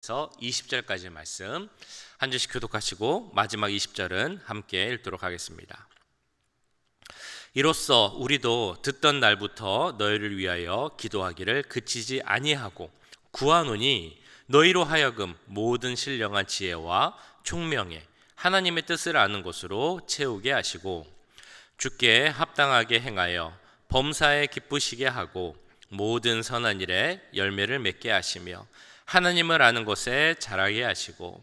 그래서 20절까지의 말씀 한 절씩 교독하시고 마지막 20절은 함께 읽도록 하겠습니다. 이로써 우리도 듣던 날부터 너희를 위하여 기도하기를 그치지 아니하고 구하노니 너희로 하여금 모든 신령한 지혜와 총명에 하나님의 뜻을 아는 것으로 채우게 하시고 주께 합당하게 행하여 범사에 기쁘시게 하고 모든 선한 일에 열매를 맺게 하시며 하나님을 아는 것에 자라게 하시고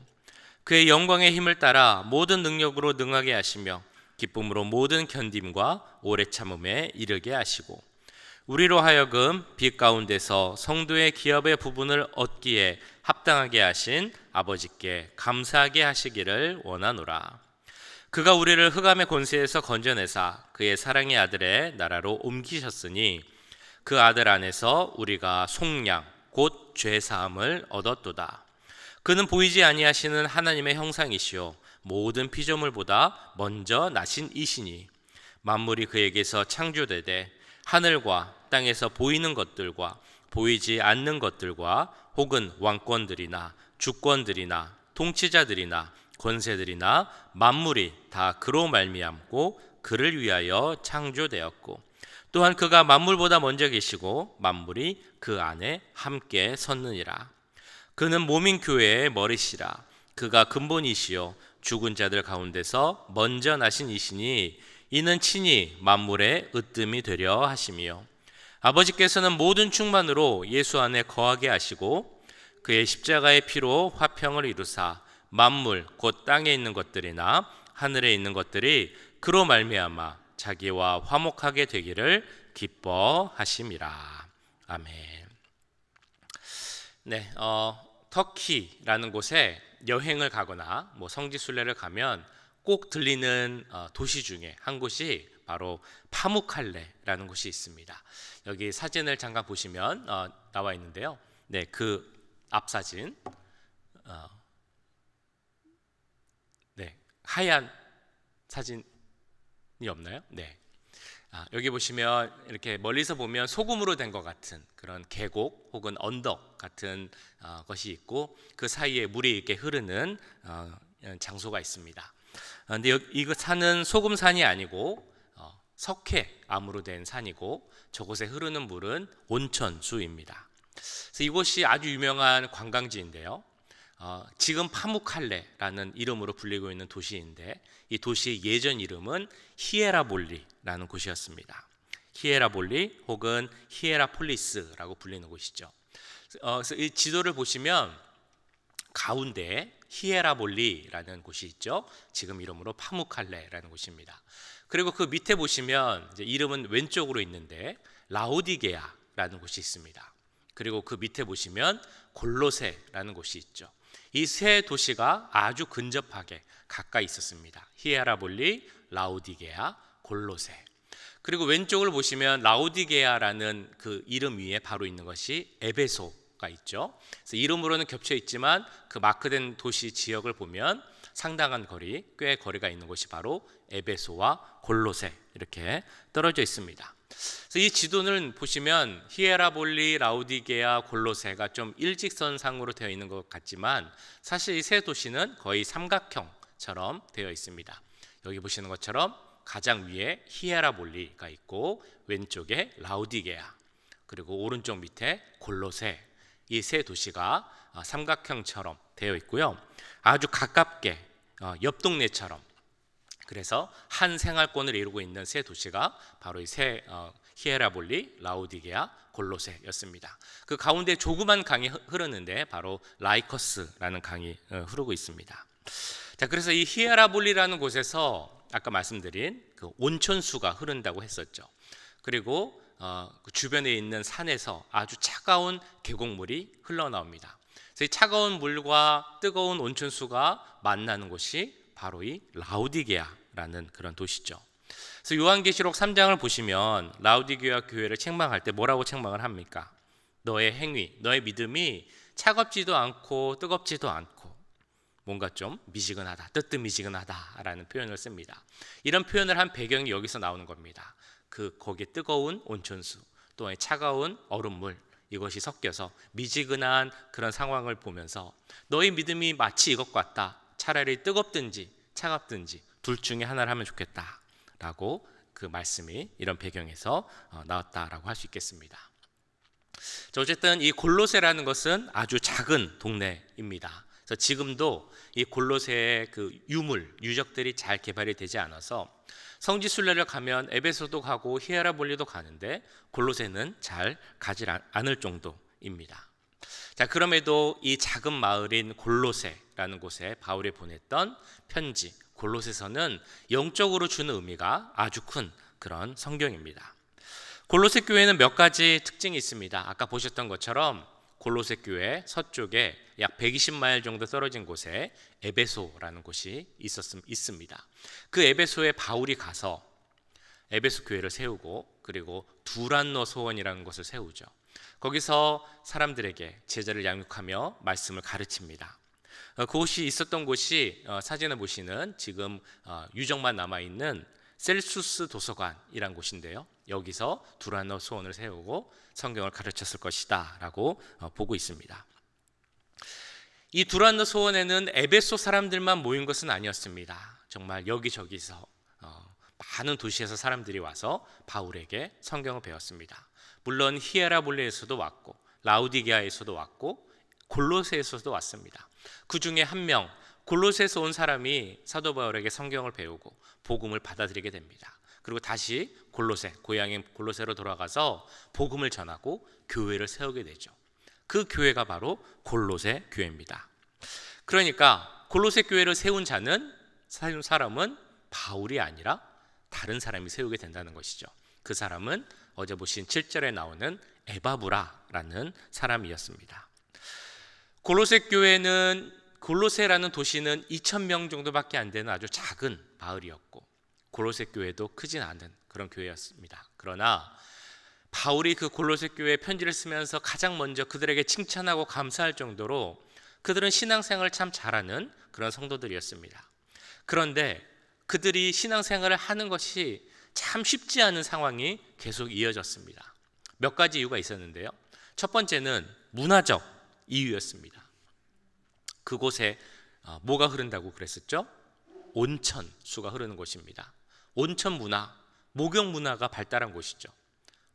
그의 영광의 힘을 따라 모든 능력으로 능하게 하시며 기쁨으로 모든 견딤과 오래 참음에 이르게 하시고 우리로 하여금 빛 가운데서 성도의 기업의 부분을 얻기에 합당하게 하신 아버지께 감사하게 하시기를 원하노라. 그가 우리를 흑암의 권세에서 건져내사 그의 사랑의 아들의 나라로 옮기셨으니 그 아들 안에서 우리가 속량 곧 죄사함을 얻었도다. 그는 보이지 아니하시는 하나님의 형상이시요 모든 피조물보다 먼저 나신 이시니 만물이 그에게서 창조되되 하늘과 땅에서 보이는 것들과 보이지 않는 것들과 혹은 왕권들이나 주권들이나 통치자들이나 권세들이나 만물이 다 그로 말미암고 그를 위하여 창조되었고 또한 그가 만물보다 먼저 계시고 만물이 그 안에 함께 섰느니라. 그는 몸인 교회의 머리시라. 그가 근본이시요 죽은 자들 가운데서 먼저 나신 이시니 이는 친히 만물의 으뜸이 되려 하심이요 아버지께서는 모든 충만으로 예수 안에 거하게 하시고 그의 십자가의 피로 화평을 이루사 만물 곧 땅에 있는 것들이나 하늘에 있는 것들이 그로 말미암아 자기와 화목하게 되기를 기뻐하심이라. 아멘. 네, 터키라는 곳에 여행을 가거나 성지순례를 가면 꼭 들리는 도시 중에 한 곳이 바로 파무칼레라는 곳이 있습니다. 여기 사진을 잠깐 보시면 나와 있는데요. 네, 그 앞 사진, 네, 하얀 사진이 없나요? 네. 여기 보시면 이렇게 멀리서 보면 소금으로 된 것 같은 그런 계곡 혹은 언덕 같은 것이 있고 그 사이에 물이 이렇게 흐르는 장소가 있습니다. 근데 이거 산은 소금산이 아니고 석회암으로 된 산이고 저곳에 흐르는 물은 온천수입니다. 그래서 이곳이 아주 유명한 관광지인데요. 지금 파무칼레라는 이름으로 불리고 있는 도시인데 이 도시의 예전 이름은 히에라볼리라는 곳이었습니다. 히에라볼리 혹은 히에라폴리스라고 불리는 곳이죠. 그래서 이 지도를 보시면 가운데 히에라볼리라는 곳이 있죠. 지금 이름으로 파무칼레라는 곳입니다. 그리고 그 밑에 보시면 이제 이름은 왼쪽으로 있는데 라오디게아라는 곳이 있습니다. 그리고 그 밑에 보시면 골로세라는 곳이 있죠. 이 세 도시가 아주 근접하게 가까이 있었습니다. 히에라볼리, 라오디게아, 골로세. 그리고 왼쪽을 보시면 라오디게아라는 그 이름 위에 바로 있는 것이 에베소가 있죠. 그래서 이름으로는 겹쳐 있지만 그 마크된 도시 지역을 보면 상당한 거리, 꽤 거리가 있는 곳이 바로 에베소와 골로세 이렇게 떨어져 있습니다. 그래서 이 지도는 보시면 히에라볼리, 라오디게아, 골로세가 좀 일직선상으로 되어 있는 것 같지만 사실 이 세 도시는 거의 삼각형처럼 되어 있습니다. 여기 보시는 것처럼 가장 위에 히에라볼리가 있고 왼쪽에 라오디게아 그리고 오른쪽 밑에 골로세 이 세 도시가 삼각형처럼 되어 있고요. 아주 가깝게 옆 동네처럼 그래서 한 생활권을 이루고 있는 세 도시가 바로 이 세 히에라볼리, 라오디게아, 골로세였습니다. 그 가운데 조그만 강이 흐르는데 바로 라이커스라는 강이 흐르고 있습니다. 자, 그래서 이 히에라볼리라는 곳에서 아까 말씀드린 그 온천수가 흐른다고 했었죠. 그리고 그 주변에 있는 산에서 아주 차가운 계곡물이 흘러나옵니다. 그래서 이 차가운 물과 뜨거운 온천수가 만나는 곳이 바로 이 라오디게아라는 그런 도시죠. 그래서 요한계시록 3장을 보시면 라오디게아 교회를 책망할 때 뭐라고 책망을 합니까? 너의 행위, 너의 믿음이 차갑지도 않고 뜨겁지도 않고 뭔가 좀 미지근하다, 뜨뜻미지근하다라는 표현을 씁니다. 이런 표현을 한 배경이 여기서 나오는 겁니다. 거기에 뜨거운 온천수, 또 차가운 얼음물 이것이 섞여서 미지근한 그런 상황을 보면서 너희 믿음이 마치 이것 같다. 차라리 뜨겁든지 차갑든지 둘 중에 하나를 하면 좋겠다 라고 그 말씀이 이런 배경에서 나왔다라고 할 수 있겠습니다. 어쨌든 이 골로새라는 것은 아주 작은 동네입니다. 그래서 지금도 이 골로새의 그 유적들이 잘 개발이 되지 않아서 성지 순례를 가면 에베소도 가고 히에라볼리도 가는데 골로새는 잘 가지 않을 정도입니다. 자, 그럼에도 이 작은 마을인 골로새라는 곳에 바울이 보냈던 편지 골로새서는 영적으로 주는 의미가 아주 큰 그런 성경입니다. 골로새 교회는 몇 가지 특징이 있습니다. 아까 보셨던 것처럼 골로새 교회 서쪽에 약 120마일 정도 떨어진 곳에 에베소라는 곳이 있습니다. 그 에베소에 바울이 가서 에베소 교회를 세우고 그리고 두란노 소원이라는 곳을 세우죠. 거기서 사람들에게 제자를 양육하며 말씀을 가르칩니다. 그곳이 있었던 곳이 사진을 보시는 지금 유적만 남아있는 셀수스 도서관이란 곳인데요. 여기서 두란노 소원을 세우고 성경을 가르쳤을 것이다 라고 보고 있습니다. 이 두란노 소원에는 에베소 사람들만 모인 것은 아니었습니다. 정말 여기저기서 많은 도시에서 사람들이 와서 바울에게 성경을 배웠습니다. 물론 히에라볼리에서도 왔고 라우디게아에서도 왔고 골로새에서도 왔습니다. 그 중에 한 명 골로새에서 온 사람이 사도 바울에게 성경을 배우고 복음을 받아들이게 됩니다. 그리고 다시 골로새, 고향인 골로새로 돌아가서 복음을 전하고 교회를 세우게 되죠. 그 교회가 바로 골로새 교회입니다. 그러니까 골로새 교회를 세운 사람은 바울이 아니라 다른 사람이 세우게 된다는 것이죠. 그 사람은 어제 보신 7절에 나오는 에바브라라는 사람이었습니다. 골로새라는 도시는 2,000명 정도밖에 안 되는 아주 작은 마을이었고 골로새 교회도 크진 않은 그런 교회였습니다. 그러나 바울이 그 골로새 교회에 편지를 쓰면서 가장 먼저 그들에게 칭찬하고 감사할 정도로 그들은 신앙생활을 참 잘하는 그런 성도들이었습니다. 그런데 그들이 신앙생활을 하는 것이 참 쉽지 않은 상황이 계속 이어졌습니다. 몇 가지 이유가 있었는데요. 첫 번째는 문화적 이유였습니다. 그곳에 뭐가 흐른다고 그랬었죠? 온천수가 흐르는 곳입니다. 온천 문화, 목욕 문화가 발달한 곳이죠.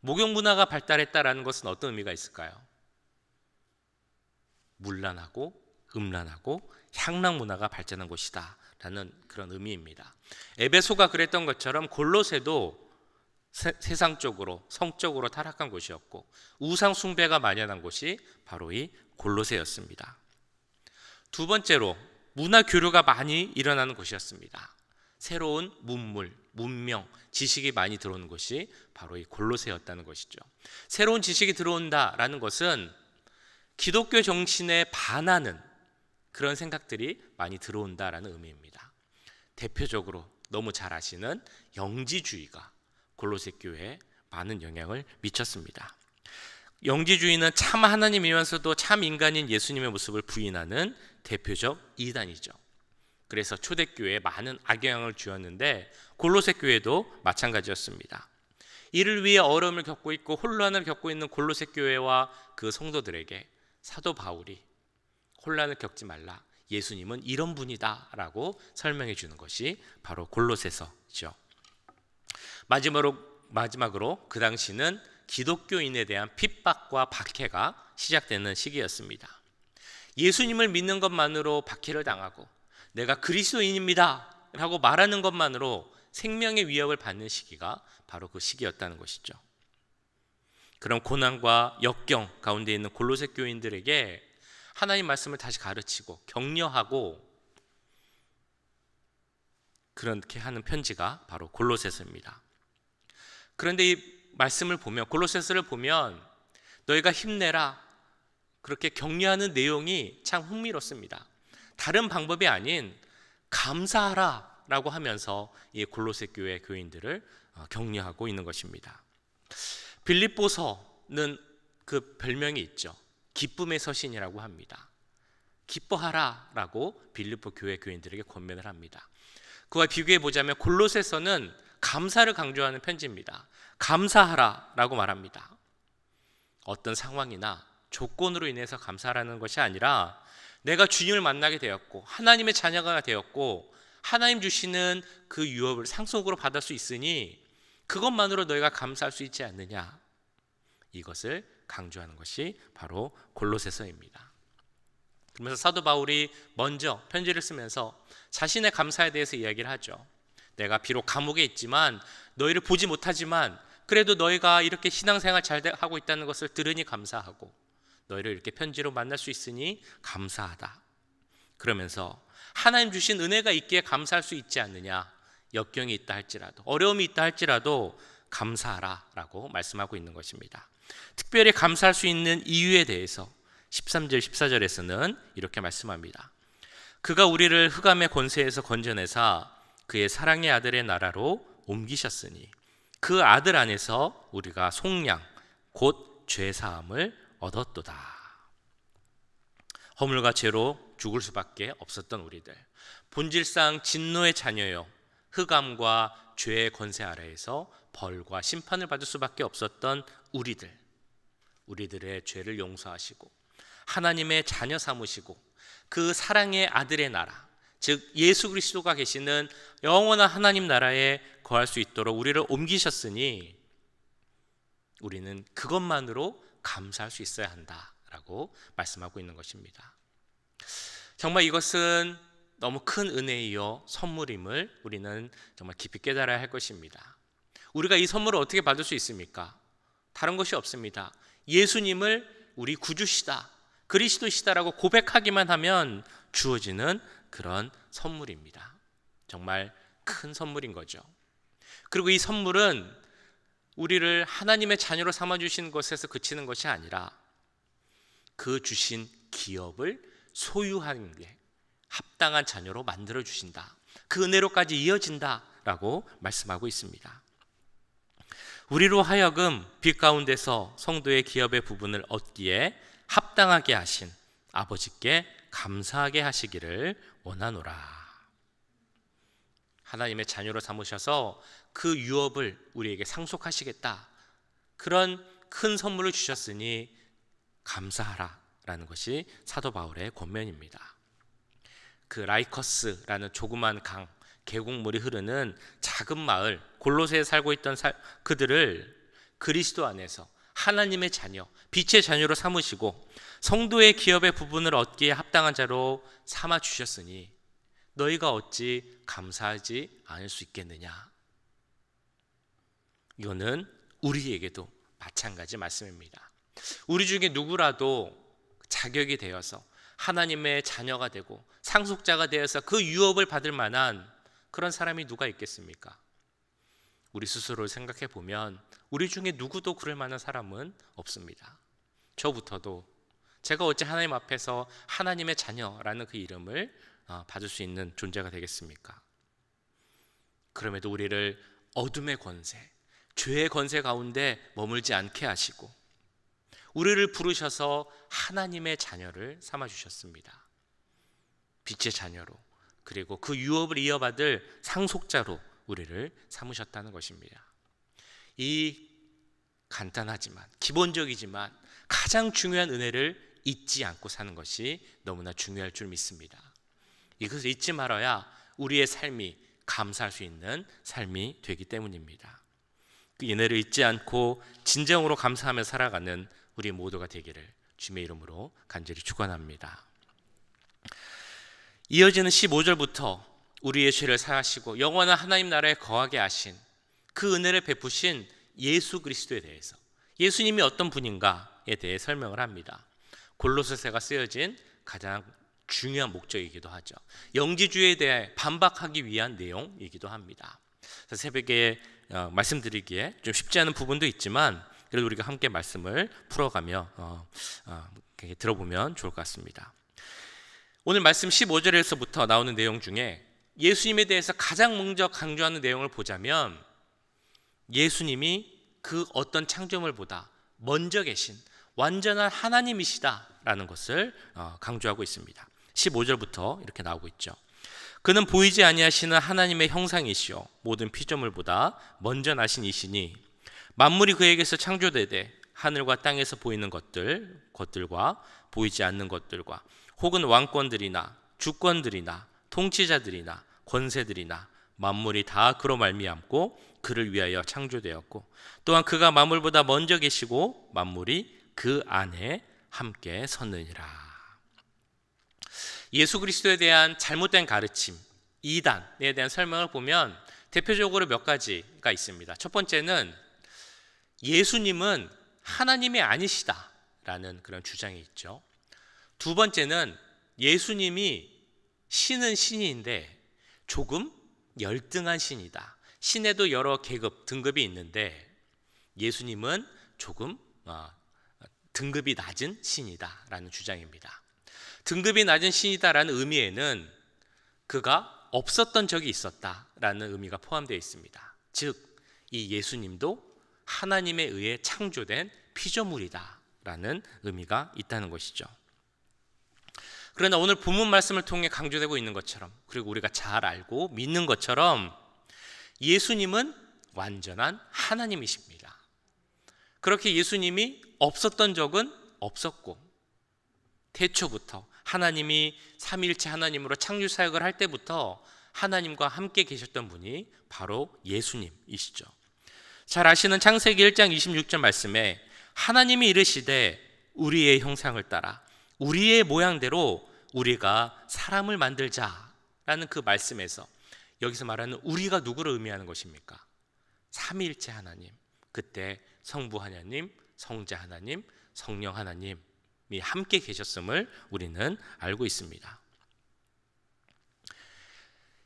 목욕 문화가 발달했다라는 것은 어떤 의미가 있을까요? 문란하고 음란하고 향락 문화가 발전한 곳이다 라는 그런 의미입니다. 에베소가 그랬던 것처럼 골로새도 세상적으로 성적으로 타락한 곳이었고 우상 숭배가 만연한 곳이 바로 이 골로새였습니다. 두 번째로 문화 교류가 많이 일어나는 곳이었습니다. 새로운 문명, 지식이 많이 들어오는 곳이 바로 이 골로새였다는 것이죠. 새로운 지식이 들어온다라는 것은 기독교 정신에 반하는 그런 생각들이 많이 들어온다라는 의미입니다. 대표적으로 너무 잘 아시는 영지주의가 골로새 교회에 많은 영향을 미쳤습니다. 영지주의는 참 하나님이면서도 참 인간인 예수님의 모습을 부인하는 대표적 이단이죠. 그래서 초대교회에 많은 악영향을 주었는데 골로새 교회도 마찬가지였습니다. 이를 위해 어려움을 겪고 있고 혼란을 겪고 있는 골로새 교회와 그 성도들에게 사도 바울이 혼란을 겪지 말라, 예수님은 이런 분이다 라고 설명해 주는 것이 바로 골로새서죠. 마지막으로 그 당시는 기독교인에 대한 핍박과 박해가 시작되는 시기였습니다. 예수님을 믿는 것만으로 박해를 당하고 내가 그리스도인입니다 라고 말하는 것만으로 생명의 위협을 받는 시기가 바로 그 시기였다는 것이죠. 그런 고난과 역경 가운데 있는 골로새 교인들에게 하나님 말씀을 다시 가르치고 격려하고 그렇게 하는 편지가 바로 골로새서입니다. 그런데 이 말씀을 보면, 골로새서를 보면 너희가 힘내라 그렇게 격려하는 내용이 참 흥미롭습니다. 다른 방법이 아닌 감사하라 라고 하면서 이 골로새 교회 교인들을 격려하고 있는 것입니다. 빌립보서는 그 별명이 있죠. 기쁨의 서신이라고 합니다. 기뻐하라 라고 빌립보 교회 교인들에게 권면을 합니다. 그와 비교해 보자면 골로새서는 감사를 강조하는 편지입니다. 감사하라 라고 말합니다. 어떤 상황이나 조건으로 인해서 감사하라는 것이 아니라 내가 주님을 만나게 되었고 하나님의 자녀가 되었고 하나님 주시는 그 유업을 상속으로 받을 수 있으니 그것만으로 너희가 감사할 수 있지 않느냐, 이것을 강조하는 것이 바로 골로새서입니다. 그러면서 사도 바울이 먼저 편지를 쓰면서 자신의 감사에 대해서 이야기를 하죠. 내가 비록 감옥에 있지만 너희를 보지 못하지만 그래도 너희가 이렇게 신앙생활 잘 하고 있다는 것을 들으니 감사하고 너희를 이렇게 편지로 만날 수 있으니 감사하다. 그러면서 하나님 주신 은혜가 있기에 감사할 수 있지 않느냐, 역경이 있다 할지라도 어려움이 있다 할지라도 감사하라 라고 말씀하고 있는 것입니다. 특별히 감사할 수 있는 이유에 대해서 13절 14절에서는 이렇게 말씀합니다. 그가 우리를 흑암의 권세에서 건져내사 그의 사랑의 아들의 나라로 옮기셨으니 그 아들 안에서 우리가 속량 곧 죄사함을 얻었도다. 허물과 죄로 죽을 수밖에 없었던 우리들, 본질상 진노의 자녀요 흑암과 죄의 권세 아래에서 벌과 심판을 받을 수밖에 없었던 우리들의 죄를 용서하시고 하나님의 자녀 삼으시고 그 사랑의 아들의 나라, 즉 예수 그리스도가 계시는 영원한 하나님 나라에 거할 수 있도록 우리를 옮기셨으니 우리는 그것만으로 감사할 수 있어야 한다라고 말씀하고 있는 것입니다. 정말 이것은 너무 큰 은혜이요 선물임을 우리는 정말 깊이 깨달아야 할 것입니다. 우리가 이 선물을 어떻게 받을 수 있습니까? 다른 것이 없습니다. 예수님을 우리 구주시다, 그리스도시다라고 고백하기만 하면 주어지는 그런 선물입니다. 정말 큰 선물인 거죠. 그리고 이 선물은 우리를 하나님의 자녀로 삼아주신 것에서 그치는 것이 아니라 그 주신 기업을 소유하는 게 합당한 자녀로 만들어주신다, 그 은혜로까지 이어진다라고 말씀하고 있습니다. 우리로 하여금 빛 가운데서 성도의 기업의 부분을 얻기에 합당하게 하신 아버지께 감사하게 하시기를 원하노라. 하나님의 자녀로 삼으셔서 그 유업을 우리에게 상속하시겠다, 그런 큰 선물을 주셨으니 감사하라 라는 것이 사도 바울의 권면입니다. 그 라이커스라는 조그만 강, 계곡물이 흐르는 작은 마을 골로새에 살고 있던 그들을 그리스도 안에서 하나님의 자녀, 빛의 자녀로 삼으시고 성도의 기업의 부분을 얻기에 합당한 자로 삼아 주셨으니 너희가 어찌 감사하지 않을 수 있겠느냐. 이거는 우리에게도 마찬가지 말씀입니다. 우리 중에 누구라도 자격이 되어서 하나님의 자녀가 되고 상속자가 되어서 그 유업을 받을 만한 그런 사람이 누가 있겠습니까? 우리 스스로를 생각해 보면 우리 중에 누구도 그럴 만한 사람은 없습니다. 저부터도 제가 어찌 하나님 앞에서 하나님의 자녀라는 그 이름을 받을 수 있는 존재가 되겠습니까? 그럼에도 우리를 어둠의 권세, 죄의 권세 가운데 머물지 않게 하시고 우리를 부르셔서 하나님의 자녀를 삼아주셨습니다. 빛의 자녀로, 그리고 그 유업을 이어받을 상속자로 우리를 삼으셨다는 것입니다. 이 간단하지만 기본적이지만 가장 중요한 은혜를 잊지 않고 사는 것이 너무나 중요할 줄 믿습니다. 이것을 잊지 말아야 우리의 삶이 감사할 수 있는 삶이 되기 때문입니다. 그 은혜를 잊지 않고 진정으로 감사하며 살아가는 우리 모두가 되기를 주님의 이름으로 간절히 축원합니다. 이어지는 15절부터 우리의 죄를 사하시고 영원한 하나님 나라에 거하게 하신 그 은혜를 베푸신 예수 그리스도에 대해서, 예수님이 어떤 분인가에 대해 설명을 합니다. 골로새서가 쓰여진 가장 중요한 목적이기도 하죠. 영지주의에 대해 반박하기 위한 내용이기도 합니다. 새벽에 말씀드리기에 좀 쉽지 않은 부분도 있지만 그래도 우리가 함께 말씀을 풀어가며 들어보면 좋을 것 같습니다. 오늘 말씀 15절에서부터 나오는 내용 중에 예수님에 대해서 가장 먼저 강조하는 내용을 보자면 예수님이 그 어떤 창조물보다 먼저 계신 완전한 하나님이시다라는 것을 강조하고 있습니다. 15절부터 이렇게 나오고 있죠. 그는 보이지 아니하시는 하나님의 형상이시요 모든 피조물보다 먼저 나신 이시니 만물이 그에게서 창조되되 하늘과 땅에서 보이는 것들과 보이지 않는 것들과 혹은 왕권들이나 주권들이나 통치자들이나 권세들이나 만물이 다 그로 말미암고 그를 위하여 창조되었고 또한 그가 만물보다 먼저 계시고 만물이 그 안에 함께 섰느니라. 예수 그리스도에 대한 잘못된 가르침, 이단에 대한 설명을 보면 대표적으로 몇 가지가 있습니다. 첫 번째는 예수님은 하나님이 아니시다라는 그런 주장이 있죠. 두 번째는 예수님이 신은 신인데 조금 열등한 신이다. 신에도 여러 계급, 등급이 있는데 예수님은 조금 등급이 낮은 신이다라는 주장입니다. 등급이 낮은 신이다라는 의미에는 그가 없었던 적이 있었다라는 의미가 포함되어 있습니다. 즉, 이 예수님도 하나님에 의해 창조된 피조물이다라는 의미가 있다는 것이죠. 그러나 오늘 본문 말씀을 통해 강조되고 있는 것처럼, 그리고 우리가 잘 알고 믿는 것처럼 예수님은 완전한 하나님이십니다. 그렇게 예수님이 없었던 적은 없었고 태초부터 하나님이 삼위일체 하나님으로 창조 사역을 할 때부터 하나님과 함께 계셨던 분이 바로 예수님이시죠. 잘 아시는 창세기 1장 26절 말씀에 하나님이 이르시되 우리의 형상을 따라 우리의 모양대로 우리가 사람을 만들자라는 그 말씀에서 여기서 말하는 우리가 누구를 의미하는 것입니까? 삼위일체 하나님, 그때 성부 하나님, 성자 하나님, 성령 하나님이 함께 계셨음을 우리는 알고 있습니다.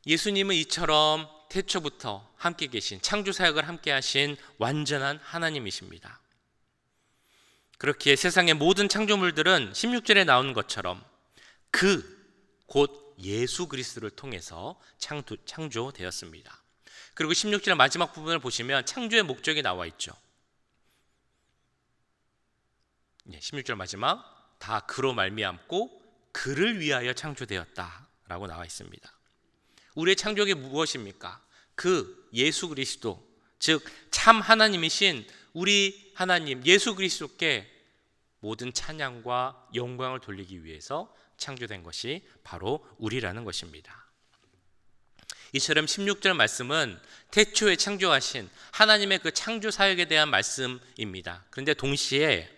예수님은 이처럼 태초부터 함께 계신, 창조 사역을 함께 하신 완전한 하나님이십니다. 그렇기에 세상의 모든 창조물들은 16절에 나오는 것처럼 곧 예수 그리스도를 통해서 창조되었습니다. 그리고 16절 마지막 부분을 보시면 창조의 목적이 나와 있죠. 16절 마지막, 다 그로 말미암고 그를 위하여 창조되었다라고 나와 있습니다. 우리의 창조가 무엇입니까? 그 예수 그리스도, 즉 참 하나님이신 우리 하나님 예수 그리스도께 모든 찬양과 영광을 돌리기 위해서 창조된 것이 바로 우리라는 것입니다. 이처럼 16절 말씀은 태초에 창조하신 하나님의 그 창조 사역에 대한 말씀입니다. 그런데 동시에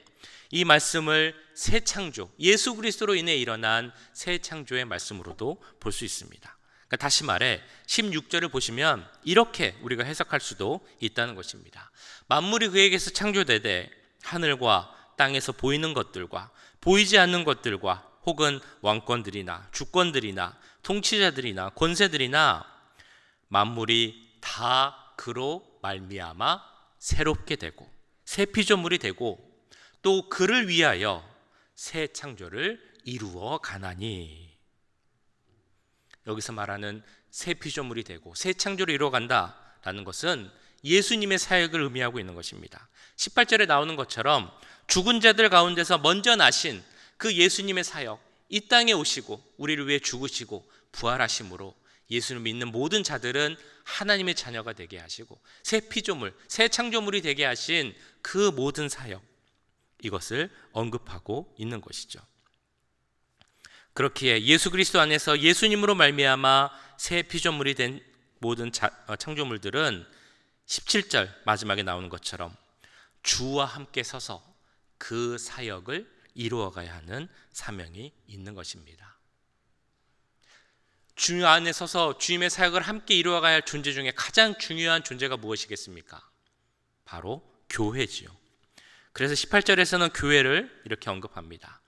이 말씀을 새 창조, 예수 그리스도로 인해 일어난 새 창조의 말씀으로도 볼 수 있습니다. 그러니까 다시 말해 16절을 보시면 이렇게 우리가 해석할 수도 있다는 것입니다. 만물이 그에게서 창조되되 하늘과 땅에서 보이는 것들과 보이지 않는 것들과 혹은 왕권들이나 주권들이나 통치자들이나 권세들이나 만물이 다 그로 말미암아 새롭게 되고 새 피조물이 되고 또 그를 위하여 새 창조를 이루어 가나니. 여기서 말하는 새 피조물이 되고 새 창조를 이루어 간다라는 것은 예수님의 사역을 의미하고 있는 것입니다. 18절에 나오는 것처럼 죽은 자들 가운데서 먼저 나신 그 예수님의 사역, 이 땅에 오시고 우리를 위해 죽으시고 부활하심으로 예수를 믿는 모든 자들은 하나님의 자녀가 되게 하시고 새 피조물, 새 창조물이 되게 하신 그 모든 사역, 이것을 언급하고 있는 것이죠. 그렇기에 예수 그리스도 안에서 예수님으로 말미암아 새 피조물이 된 모든 창조물들은 17절 마지막에 나오는 것처럼 주와 함께 서서 그 사역을 이루어가야 하는 사명이 있는 것입니다. 주 안에 서서 주님의 사역을 함께 이루어가야 할 존재 중에 가장 중요한 존재가 무엇이겠습니까? 바로 교회지요. 그래서 18절에서는 교회를 이렇게 언급합니다.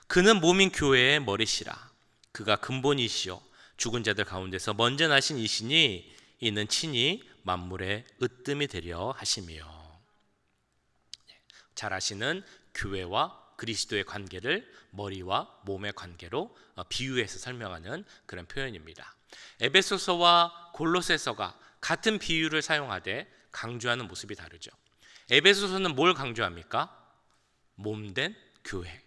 그는 몸인 교회의 머리시라. 그가 근본이시요 죽은 자들 가운데서 먼저 나신 이시니 이는 친히 만물의 으뜸이 되려 하심이요. 잘 아시는 교회와 그리스도의 관계를 머리와 몸의 관계로 비유해서 설명하는 그런 표현입니다. 에베소서와 골로새서가 같은 비유를 사용하되 강조하는 모습이 다르죠. 에베소서는 뭘 강조합니까? 몸된 교회.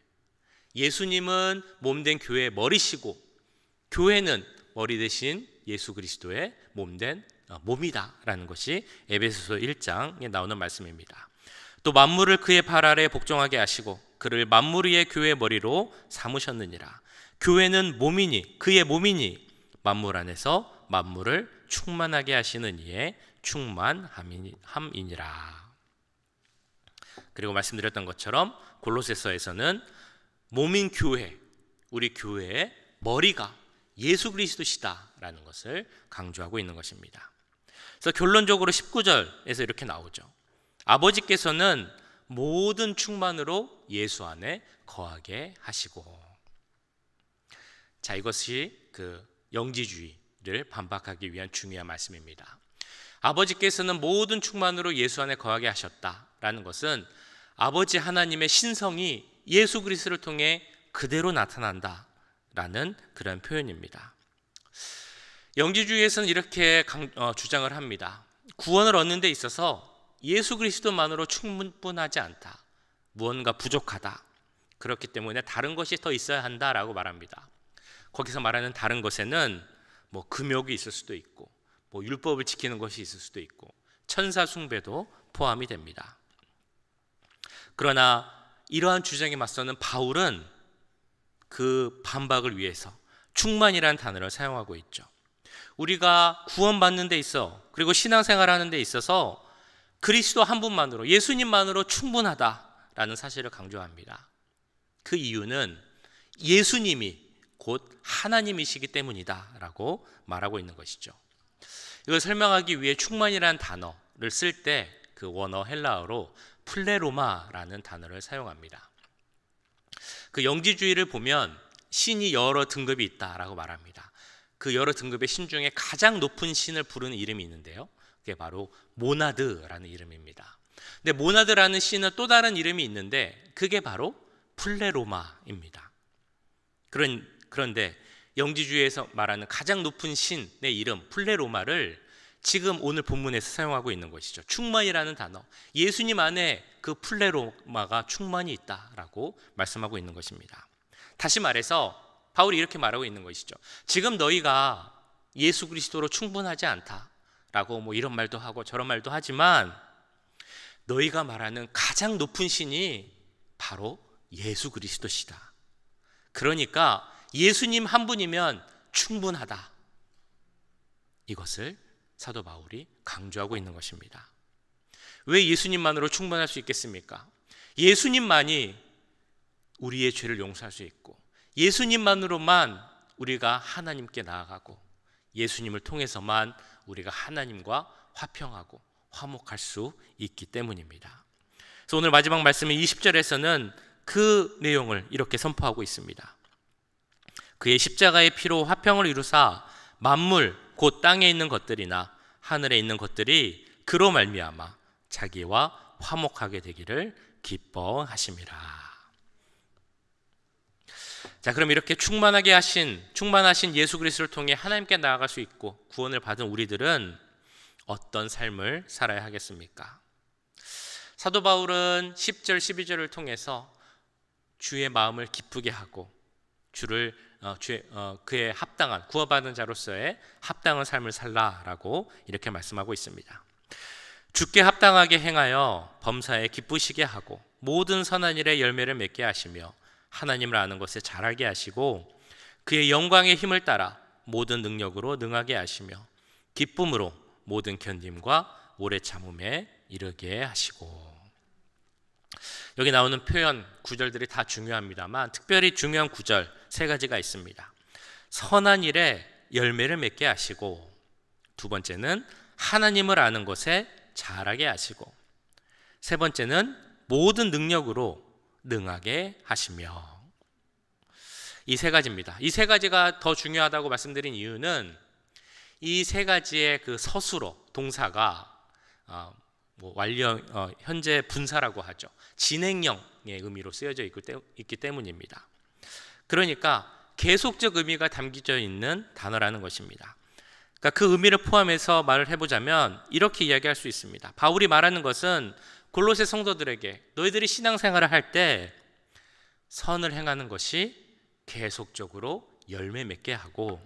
예수님은 몸된 교회의 머리시고 교회는 머리 대신 예수 그리스도의 몸된 몸이다라는 것이 에베소서 1장에 나오는 말씀입니다. 또 만물을 그의 발 아래 복종하게 하시고 그를 만물 위의 교회의 머리로 삼으셨느니라. 교회는 몸이니 그의 몸이니 만물 안에서 만물을 충만하게 하시는 이의 충만함이니라. 그리고 말씀드렸던 것처럼 골로새서에서는 몸인 교회, 우리 교회의 머리가 예수 그리스도시다라는 것을 강조하고 있는 것입니다. 그래서 결론적으로 19절에서 이렇게 나오죠. 아버지께서는 모든 충만으로 예수 안에 거하게 하시고. 자, 이것이 그 영지주의를 반박하기 위한 중요한 말씀입니다. 아버지께서는 모든 충만으로 예수 안에 거하게 하셨다라는 것은 아버지 하나님의 신성이 예수 그리스도를 통해 그대로 나타난다라는 그런 표현입니다. 영지주의에서는 이렇게 주장을 합니다. 구원을 얻는 데 있어서 예수 그리스도만으로 충분하지 않다. 무언가 부족하다. 그렇기 때문에 다른 것이 더 있어야 한다라고 말합니다. 거기서 말하는 다른 것에는 뭐 금욕이 있을 수도 있고, 뭐 율법을 지키는 것이 있을 수도 있고, 천사 숭배도 포함이 됩니다. 그러나 이러한 주장에 맞서는 바울은 그 반박을 위해서 충만이라는 단어를 사용하고 있죠. 우리가 구원받는 데 있어, 그리고 신앙생활하는 데 있어서 그리스도 한 분만으로, 예수님만으로 충분하다라는 사실을 강조합니다. 그 이유는 예수님이 곧 하나님이시기 때문이다라고 말하고 있는 것이죠. 이걸 설명하기 위해 충만이라는 단어를 쓸 때 그 원어 헬라어로 플레로마라는 단어를 사용합니다. 그 영지주의를 보면 신이 여러 등급이 있다라고 말합니다. 그 여러 등급의 신 중에 가장 높은 신을 부르는 이름이 있는데요. 그게 바로 모나드라는 이름입니다. 근데 모나드라는 신은 또 다른 이름이 있는데 그게 바로 플레로마입니다. 그런데 영지주의에서 말하는 가장 높은 신의 이름 플레로마를 지금 오늘 본문에서 사용하고 있는 것이죠. 충만이라는 단어, 예수님 안에 그 플레로마가 충만히 있다라고 말씀하고 있는 것입니다. 다시 말해서 바울이 이렇게 말하고 있는 것이죠. 지금 너희가 예수 그리스도로 충분하지 않다라고 뭐 이런 말도 하고 저런 말도 하지만 너희가 말하는 가장 높은 신이 바로 예수 그리스도시다. 그러니까 예수님 한 분이면 충분하다. 이것을 사도 바울이 강조하고 있는 것입니다. 왜 예수님만으로 충분할 수 있겠습니까? 예수님만이 우리의 죄를 용서할 수 있고 예수님만으로만 우리가 하나님께 나아가고 예수님을 통해서만 우리가 하나님과 화평하고 화목할 수 있기 때문입니다. 그래서 오늘 마지막 말씀인 20절에서는 그 내용을 이렇게 선포하고 있습니다. 그의 십자가의 피로 화평을 이루사 만물 곧 땅에 있는 것들이나 하늘에 있는 것들이 그로 말미암아 자기와 화목하게 되기를 기뻐하심이라. 자, 그럼 이렇게 충만하신 예수 그리스도를 통해 하나님께 나아갈 수 있고 구원을 받은 우리들은 어떤 삶을 살아야 하겠습니까? 사도 바울은 10절 12절을 통해서 주의 마음을 기쁘게 하고 그의 합당한 구원받은 자로서의 합당한 삶을 살라라고 이렇게 말씀하고 있습니다. 주께 합당하게 행하여 범사에 기쁘시게 하고 모든 선한 일에 열매를 맺게 하시며 하나님을 아는 것에 잘하게 하시고 그의 영광의 힘을 따라 모든 능력으로 능하게 하시며 기쁨으로 모든 견딤과 오래 참음에 이르게 하시고. 여기 나오는 표현 구절들이 다 중요합니다만 특별히 중요한 구절 세 가지가 있습니다. 선한 일에 열매를 맺게 하시고, 두 번째는 하나님을 아는 것에 잘하게 하시고, 세 번째는 모든 능력으로 능하게 하시며. 이 세 가지입니다. 이 세 가지가 더 중요하다고 말씀드린 이유는 이 세 가지의 그 서술어 동사가 현재 분사라고 하죠. 진행형의 의미로 쓰여져 있기 때문입니다. 그러니까 계속적 의미가 담겨져 있는 단어라는 것입니다. 그러니까 그 의미를 포함해서 말을 해보자면 이렇게 이야기할 수 있습니다. 바울이 말하는 것은 골로새 성도들에게 너희들이 신앙생활을 할 때 선을 행하는 것이 계속적으로 열매 맺게 하고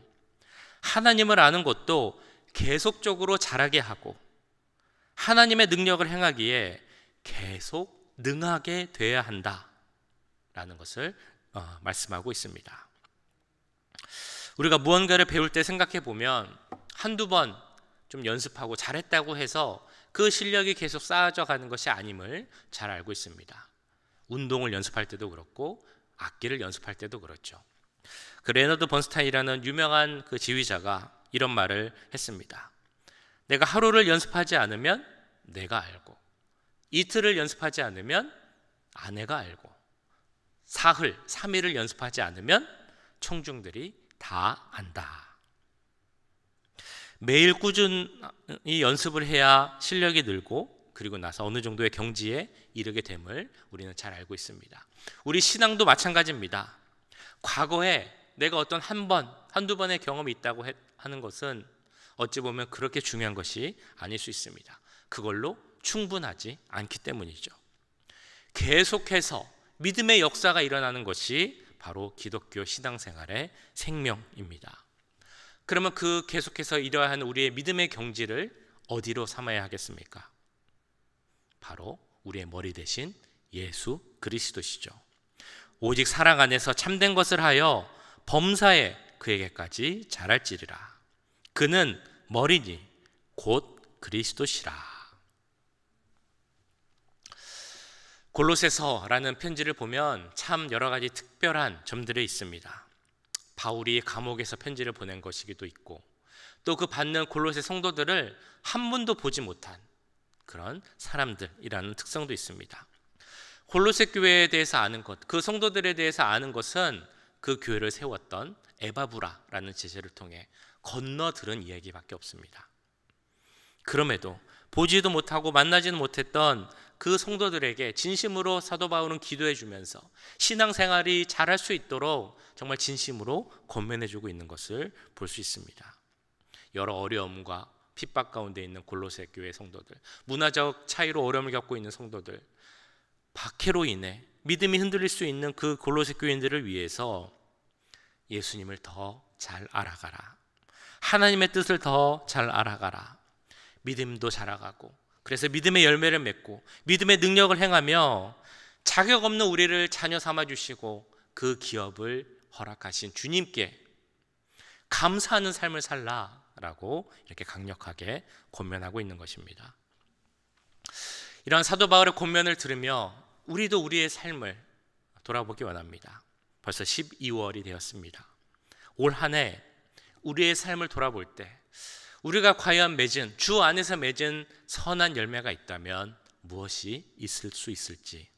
하나님을 아는 것도 계속적으로 자라게 하고 하나님의 능력을 행하기에 계속 능하게 돼야 한다라는 것을 말씀하고 있습니다. 우리가 무언가를 배울 때 생각해 보면 한두 번 좀 연습하고 잘했다고 해서 그 실력이 계속 쌓아져 가는 것이 아님을 잘 알고 있습니다. 운동을 연습할 때도 그렇고 악기를 연습할 때도 그렇죠. 그 레너드 번스타인이라는 유명한 그 지휘자가 이런 말을 했습니다. 내가 하루를 연습하지 않으면 내가 알고, 이틀을 연습하지 않으면 아내가 알고, 사흘, 3일을 연습하지 않으면 청중들이 다 안다. 매일 꾸준히 연습을 해야 실력이 늘고 그리고 나서 어느 정도의 경지에 이르게 됨을 우리는 잘 알고 있습니다. 우리 신앙도 마찬가지입니다. 과거에 내가 어떤 한두 번의 경험이 있다고 하는 것은 어찌 보면 그렇게 중요한 것이 아닐 수 있습니다. 그걸로 충분하지 않기 때문이죠. 계속해서 믿음의 역사가 일어나는 것이 바로 기독교 신앙생활의 생명입니다. 그러면 그 계속해서 이러한 우리의 믿음의 경지를 어디로 삼아야 하겠습니까? 바로 우리의 머리 대신 예수 그리스도시죠. 오직 사랑 안에서 참된 것을 하여 범사에 그에게까지 자랄지리라. 그는 머리니 곧 그리스도시라. 골로새서라는 편지를 보면 참 여러 가지 특별한 점들이 있습니다. 바울이 감옥에서 편지를 보낸 것이기도 있고, 또 그 받는 골로새 성도들을 한 번도 보지 못한 그런 사람들이라는 특성도 있습니다. 골로새 교회에 대해서 아는 것, 그 성도들에 대해서 아는 것은 그 교회를 세웠던 에바브라라는 제자를 통해 건너 들은 이야기밖에 없습니다. 그럼에도 보지도 못하고 만나지는 못했던 그 성도들에게 진심으로 사도 바울은 기도해 주면서 신앙생활이 잘할 수 있도록 정말 진심으로 권면해 주고 있는 것을 볼 수 있습니다. 여러 어려움과 핍박 가운데 있는 골로새 교회 성도들, 문화적 차이로 어려움을 겪고 있는 성도들, 박해로 인해 믿음이 흔들릴 수 있는 그 골로새 교인들을 위해서 예수님을 더 잘 알아가라, 하나님의 뜻을 더 잘 알아가라, 믿음도 자라가고 그래서 믿음의 열매를 맺고 믿음의 능력을 행하며 자격 없는 우리를 자녀 삼아주시고 그 기업을 허락하신 주님께 감사하는 삶을 살라라고 이렇게 강력하게 권면하고 있는 것입니다. 이러한 사도 바울의 권면을 들으며 우리도 우리의 삶을 돌아보기 원합니다. 벌써 12월이 되었습니다. 올 한 해 우리의 삶을 돌아볼 때 우리가 과연 맺은, 주 안에서 맺은 선한 열매가 있다면 무엇이 있을 수 있을지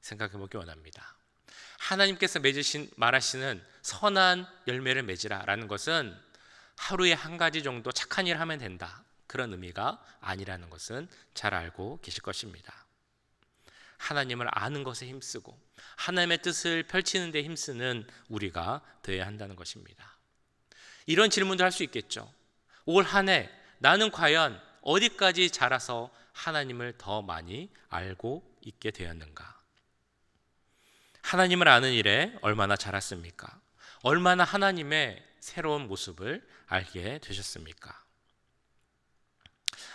생각해 보기 원합니다. 하나님께서 말하시는 선한 열매를 맺으라 라는 것은 하루에 한 가지 정도 착한 일을 하면 된다, 그런 의미가 아니라는 것은 잘 알고 계실 것입니다. 하나님을 아는 것에 힘쓰고 하나님의 뜻을 펼치는 데 힘쓰는 우리가 되어야 한다는 것입니다. 이런 질문도 할 수 있겠죠. 올 한 해 나는 과연 어디까지 자라서 하나님을 더 많이 알고 있게 되었는가? 하나님을 아는 일에 얼마나 자랐습니까? 얼마나 하나님의 새로운 모습을 알게 되셨습니까?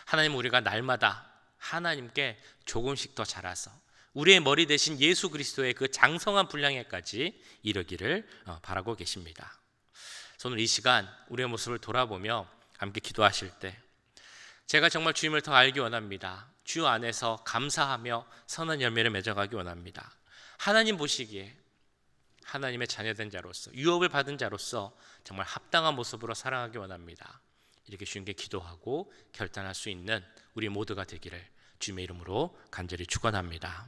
하나님, 우리가 날마다 하나님께 조금씩 더 자라서 우리의 머리 대신 예수 그리스도의 그 장성한 분량에까지 이르기를 바라고 계십니다. 오늘 이 시간 우리의 모습을 돌아보며 함께 기도하실 때 제가 정말 주님을 더 알기 원합니다. 주 안에서 감사하며 선한 열매를 맺어가기 원합니다. 하나님 보시기에 하나님의 자녀된 자로서, 유업을 받은 자로서 정말 합당한 모습으로 살아가기 원합니다. 이렇게 주님께 기도하고 결단할 수 있는 우리 모두가 되기를 주님의 이름으로 간절히 축원합니다.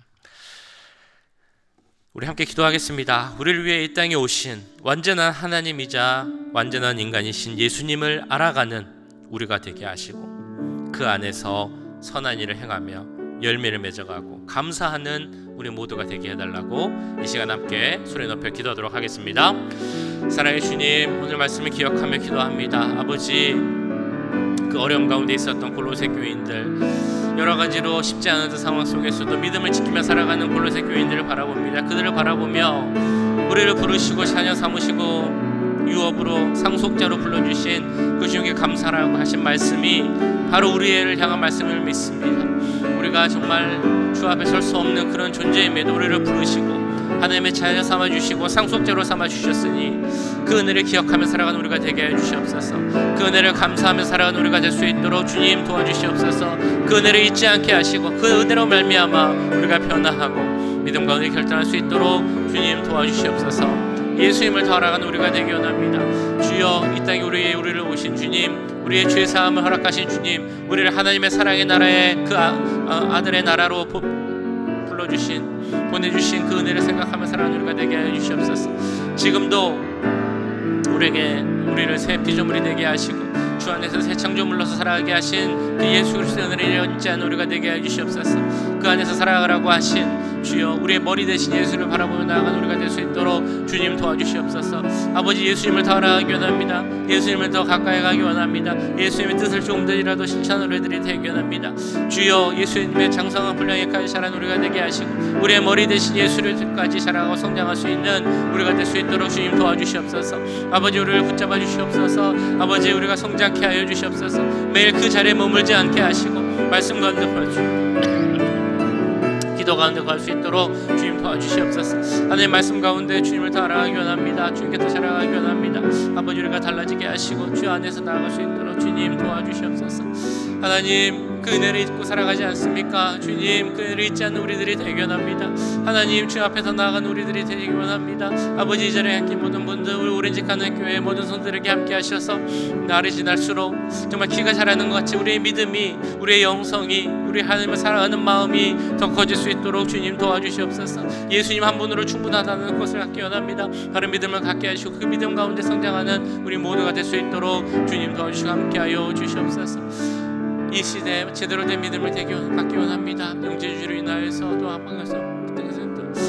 우리 함께 기도하겠습니다. 우리를 위해 이 땅에 오신 완전한 하나님이자 완전한 인간이신 예수님을 알아가는 우리가 되게 하시고 그 안에서 선한 일을 행하며 열매를 맺어가고 감사하는 우리 모두가 되게 해달라고 이 시간 함께 소리 높여 기도하도록 하겠습니다. 사랑의 주님, 오늘 말씀을 기억하며 기도합니다. 아버지, 그 어려움 가운데 있었던 골로새 교인들, 여러 가지로 쉽지 않은 그 상황 속에서도 믿음을 지키며 살아가는 골로새 교인들을 바라봅니다. 그들을 바라보며 우리를 부르시고 자녀 삼으시고 유업으로 상속자로 불러주신 그 주님께 감사라고 하신 말씀이 바로 우리를 향한 말씀을 믿습니다. 우리가 정말 주 앞에 설 수 없는 그런 존재임에도 우리를 부르시고 하나님의 자녀 삼아주시고 상속자로 삼아주셨으니 그 은혜를 기억하며 살아가는 우리가 되게 하여 주시옵소서. 그 은혜를 감사하며 살아가는 우리가 될 수 있도록 주님 도와주시옵소서. 그 은혜를 잊지 않게 하시고 그 은혜로 말미암아 우리가 변화하고 믿음 가운데 결단할 수 있도록 주님 도와주시옵소서. 예수님을 더 알아가는 우리가 되기 원합니다. 주여, 이 땅에 우리를 오신 주님, 우리의 죄 사함을 허락하신 주님, 우리를 하나님의 사랑의 나라에 그 아들의 나라로 불러주신, 보내주신 그 은혜를 생각하며 살아가는 우리가 되게 하여 주시옵소서. 지금도 우리를 새 피조물이 되게 하시고 주 안에서 새 창조물로서 살아가게 하신 그 예수 그리스도의 은혜를 잊지 않는 우리가 되게 하여 주시옵소서. 그 안에서 살아가라고 하신 주여, 우리의 머리 대신 예수를 바라보며 나아가는 우리가 될 수 있도록 주님 도와주시옵소서. 아버지, 예수님을 더 알아가기 원합니다. 예수님을 더 가까이 가기 원합니다. 예수님의 뜻을 조금들이라도 실천하는 우리들이 되기 원합니다. 주여, 예수님의 장성한 분량에까지 자라는 우리가 되게 하시고 우리의 머리 대신 예수를까지 자라고 성장할 수 있는 우리가 될 수 있도록 주님 도와주시옵소서. 아버지, 우리를 붙잡아 주시옵소서. 아버지, 우리가 성장케 하여 주시옵소서. 매일 그 자리에 머물지 않게 하시고 말씀 가운데 걸어주시옵소서. 기도 가운데 갈 수 있도록 주님 도와주시옵소서. 하나님 말씀 가운데 주님을 더 알아가기 원합니다. 주님께 더 자라가기 원합니다. 아버지, 우리가 달라지게 하시고 주 안에서 나아갈 수 있도록 주님 도와주시옵소서. 하나님, 그 은혜를 잊고 살아가지 않습니까? 주님, 그 은혜를 잊지 않는 우리들이 되기 원합니다. 하나님, 주 앞에서 나아가는 우리들이 되기 원합니다. 아버지, 이 자리에 함께 모든 분들, 우리 오렌지카는 교회 모든 손들에게 함께 하셔서 날이 지날수록 정말 키가 자라는 것 같이 우리의 믿음이, 우리의 영성이, 우리 하나님을 사랑하는 마음이 더 커질 수 있도록 주님 도와주시옵소서. 예수님 한 분으로 충분하다는 것을 갖기 원합니다. 다른 믿음을 갖게 하시고 그 믿음 가운데 성장하는 우리 모두가 될 수 있도록 주님 도와주시고 함께하여 주시옵소서. 이 시대에 제대로 된 믿음을 갖기 원합니다. 영재주의로 인하여서 또 한방에서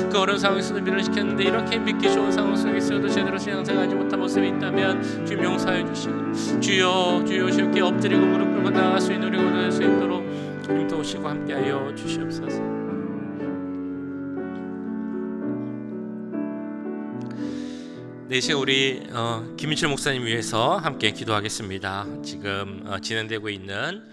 그 어려운 상황에서도 믿음을 지켰는데 이렇게 믿기 좋은 상황 속에서도 제대로 신앙생활하지 못한 모습이 있다면 주님 용서해 주시고 주여, 주여, 주님께 엎드리고 무릎 꿇고 나아갈 수 있는 우리가 될 수 있도록 주님 도우시고 함께하여 주시옵소서. 네, 이제 우리 김인철 목사님 위해서 함께 기도하겠습니다. 지금 진행되고 있는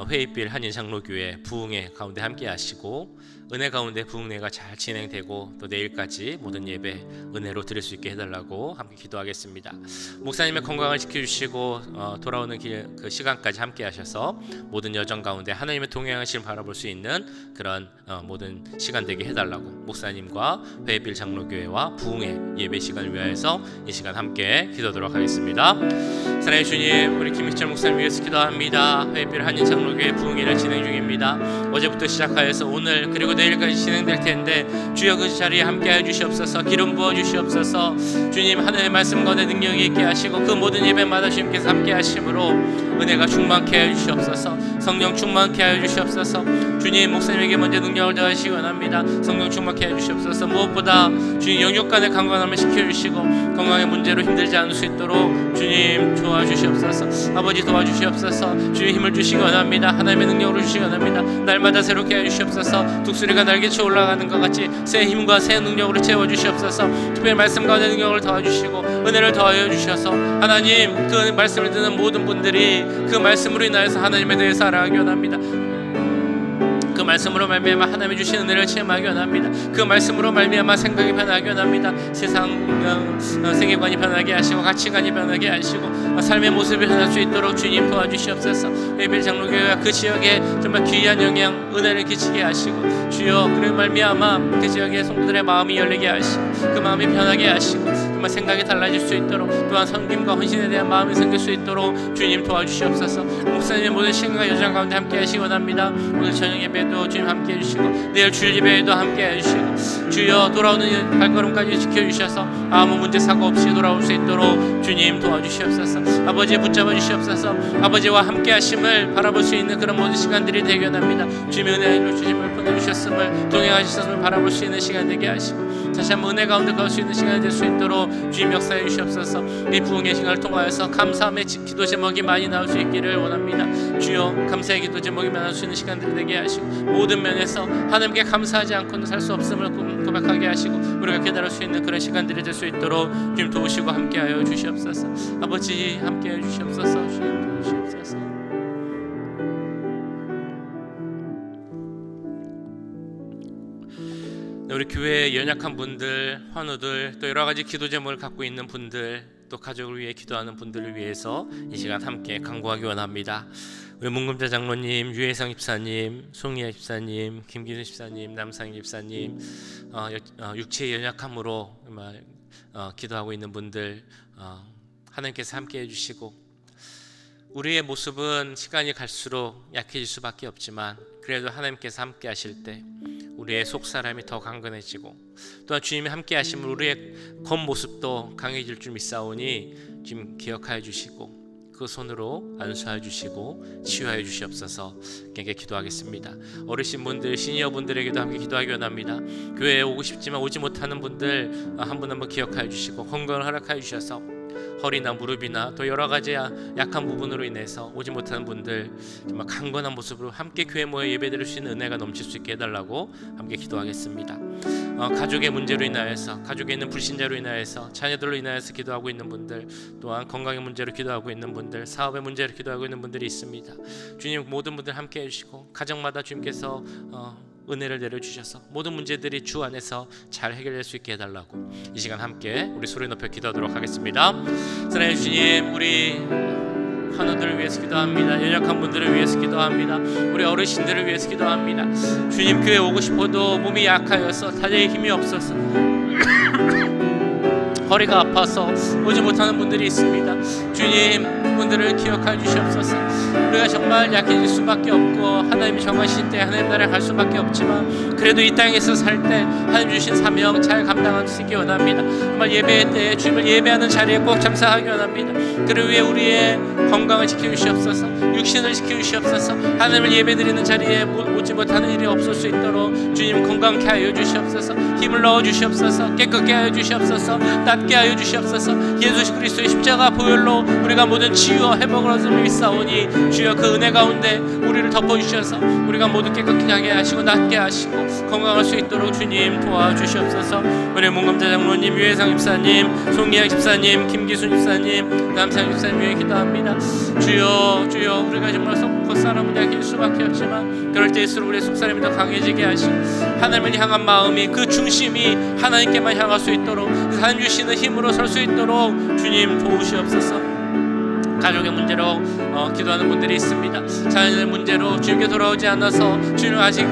회의빌 한인장로교회 부흥회 가운데 함께 하시고 은혜 가운데 부흥회가 잘 진행되고 또 내일까지 모든 예배 은혜로 드릴 수 있게 해달라고 함께 기도하겠습니다. 목사님의 건강을 지켜주시고 돌아오는 그 시간까지 함께 하셔서 모든 여정 가운데 하나님의 동행하심을 바라볼 수 있는 그런 모든 시간 되게 해달라고 목사님과 회의빌 장로교회와 부흥회 예배 시간을 위하여서 이 시간 함께 기도하도록 하겠습니다. 사랑의 주님, 우리 김희철 목사님 위해서 기도합니다. 회의빌 한인장로교회 부흥회를 진행 중입니다. 어제부터 시작하여서 오늘 그리고 내일까지 진행될 텐데 주여, 그 자리에 함께하여 주시옵소서. 기름 부어 주시옵소서. 주님, 하나님의 말씀 가운데 능력이 있게 하시고 그 모든 예배마다 주님께서 함께 하심으로 은혜가 충만케 하여 주시옵소서. 성령 충만케 하여 주시옵소서. 주님, 목사님에게 먼저 능력을 더하시기 원합니다. 성령 충만케 하여 주시옵소서. 무엇보다 주님, 영육간의 강건함을 시켜주시고 건강의 문제로 힘들지 않을 수 있도록 주님 도와주시옵소서. 아버지, 도와주시옵소서. 주님, 힘을 주시기 원합니다. 하나님의 능력으로 주시기 원합니다. 날마다 새롭게 하여 주시옵소서. 독수리가 날개쳐 올라가는 것 같이 새 힘과 새 능력으로 채워주시옵소서. 특별히 말씀 가운데 능력을 더해주시고 은혜를 더하여 주셔서 하나님, 그 말씀을 듣는 모든 분들이 그 말씀으로 인하여서 하나님에 대해서 알아가기 원합니다. 그 말씀으로 말미암아 하나님이 주신 은혜를 체험하기 원합니다. 그 말씀으로 말미암아 생각이 변하기 원합니다. 세상 세계관이 변하게 하시고 가치관이 변하게 하시고 삶의 모습이 변할 수 있도록 주님 도와주시옵소서. 회의빌 장로교회와 그 지역에 정말 귀한 영향, 은혜를 끼치게 하시고 주여, 그런 말미암아 그 지역의 성도들의 마음이 열리게 하시고 그 마음이 변하게 하시고 정말 생각이 달라질 수 있도록 또한 섬김과 헌신에 대한 마음이 생길 수 있도록 주님 도와주시옵소서. 목사님의 모든 시간과 여정 가운데 함께 하시기 원합니다. 오늘 저녁 예배도 주님 함께 해주시고 내일 주일 예배에도 함께 해주시고 주여, 돌아오는 발걸음까지 지켜주셔서 아무 문제 사고 없이 돌아올 수 있도록 주님 도와주시옵소서. 아버지, 붙잡아 주시옵소서. 아버지와 함께 하심을 바라볼 수 있는 그런 모든 시간들이 되게 원합니다. 주님의 은혜로 주심을 보내주셨음을 동행하셨음을 바라볼 수 있는 시간 되게 하시고 다시 한번 은혜 가운데 갈 수 있는 시간이 될 수 있도록 주님 역사해 주시옵소서. 이 부흥의 시간을 통하여서 감사함의 기도 제목이 많이 나올 수 있기를 원합니다. 주여, 감사의 기도 제목이 나올 수 있는 시간들이 되게 하시고 모든 면에서 하나님께 감사하지 않고는 살 수 없음을 고백하게 하시고 우리가 깨달을 수 있는 그런 시간들이 될 수 있도록 주님 도우시고 함께하여 주시옵소서. 아버지 함께하여 주시옵소서. 주님 도우시옵소서. 우리 교회에 연약한 분들, 환우들, 또 여러 가지 기도 제목을 갖고 있는 분들, 또 가족을 위해 기도하는 분들을 위해서 이 시간 함께 간구하기 원합니다. 우리 문금자 장로님, 유혜성 집사님, 송희아 집사님, 김기순 집사님, 남상희 집사님, 육체의 연약함으로 기도하고 있는 분들 하나님께서 함께 해주시고, 우리의 모습은 시간이 갈수록 약해질 수밖에 없지만 그래도 하나님께서 함께 하실 때 우리의 속사람이 더 강건해지고, 또한 주님이 함께 하시면 우리의 겉모습도 강해질 줄 믿사오니 주님 기억하여 주시고 그 손으로 안수하여 주시고 치유하여 주시옵소서. 함께 기도하겠습니다. 어르신분들, 시니어분들에게도 함께 기도하기 원합니다. 교회에 오고 싶지만 오지 못하는 분들 한 분 한 분 기억하여 주시고 건강을 허락하여 주셔서 허리나 무릎이나 또 여러 가지 약한 부분으로 인해서 오지 못하는 분들 정말 강건한 모습으로 함께 교회 모여 예배드릴 수 있는 은혜가 넘칠 수 있게 해달라고 함께 기도하겠습니다. 가족의 문제로 인하여서, 가족에 있는 불신자로 인하여서, 자녀들로 인하여서 기도하고 있는 분들, 또한 건강의 문제로 기도하고 있는 분들, 사업의 문제로 기도하고 있는 분들이 있습니다. 주님 모든 분들 함께 해주시고 가정마다 주님께서 은혜를 내려주셔서 모든 문제들이 주 안에서 잘 해결될 수 있게 해달라고 이 시간 함께 우리 소리 높여 기도하도록 하겠습니다. 사랑해 주님, 우리 환우들을 위해서 기도합니다. 연약한 분들을 위해서 기도합니다. 우리 어르신들을 위해서 기도합니다. 주님, 교회 오고 싶어도 몸이 약하여서 다리에 힘이 없어서 허리가 아파서 오지 못하는 분들이 있습니다. 주님, 그분들을 기억하여 주시옵소서. 우리가 정말 약해질 수밖에 없고 하나님이 정하신 때 하나님 나라에 갈 수밖에 없지만 그래도 이 땅에서 살 때 하나님 주신 사명 잘 감당할 수 있게 원합니다. 정말 예배 때에 주님을 예배하는 자리에 꼭 참석하기 원합니다. 그를 위해 우리의 건강을 지켜주시옵소서. 육신을 지켜주시옵소서. 하나님을 예배드리는 자리에 오지 못하는 일이 없을 수 있도록 주님 건강케 하여 주시옵소서. 힘을 넣어 주시옵소서. 깨끗게 하여 주시옵소서. 낫게 하여 주시옵소서. 예수 그리스도의 십자가 보혈로 우리가 모든 치유와 회복을 얻음을 믿사오니 주여 그 은혜 가운데 우리를 덮어주셔서 우리가 모두 깨끗하게 하게 하시고 낫게 하시고 건강할 수 있도록 주님 도와주시옵소서. 우리 문금자 장로님, 유혜상 집사님, 송희아 집사님, 김기순 집사님, 남상 집사님 위해 기도합니다. 주여, 주여, 우리가 정말 겉사람은 약해질 수밖에 없지만 그럴 때일수록 우리의 속사람이 더 강해지게 하시고 하나님을 향한 마음이, 그 중심이 하나님께만 향할 수 있도록 하나님 주시는 힘으로 설 수 있도록 주님 도우시옵소서. 가족의 문제로 기도하는 분들이 있습니다. 자녀의 문제로 주님께 돌아오지 않아서, 주님을 아직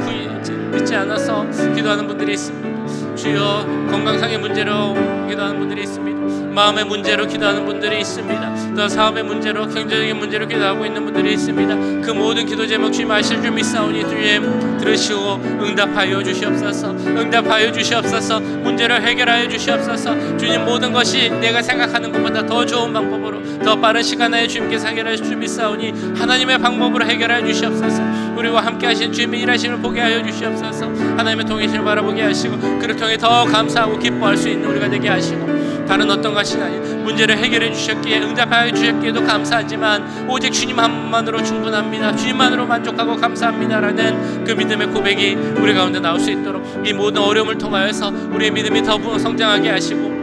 믿지 않아서 기도하는 분들이 있습니다. 주여, 건강상의 문제로 기도하는 분들이 있습니다. 마음의 문제로 기도하는 분들이 있습니다. 또 사업의 문제로, 경제적인 문제로 기도하고 있는 분들이 있습니다. 그 모든 기도 제목 주님 아실 줄 믿사오니 주님 들으시고 응답하여 주시옵소서. 응답하여 주시옵소서. 문제를 해결하여 주시옵소서. 주님, 모든 것이 내가 생각하는 것보다 더 좋은 방법으로, 더 빠른 시간 내에 주님께서 해결하실 줄 믿사오니 하나님의 방법으로 해결하여 주시옵소서. 우리와 함께 하신 주님의 일하심을 보게 하여 주시옵소서. 하나님의 통일심을 바라보게 하시고 그를 통해 더 감사하고 기뻐할 수 있는 우리가 되게 하시고, 다른 어떤 것이 아닌 문제를 해결해 주셨기에, 응답하여 주셨기에도 감사하지만 오직 주님 한 분만으로 충분합니다. 주님만으로 만족하고 감사합니다라는 그 믿음의 고백이 우리 가운데 나올 수 있도록 이 모든 어려움을 통하여서 우리의 믿음이 더 성장하게 하시고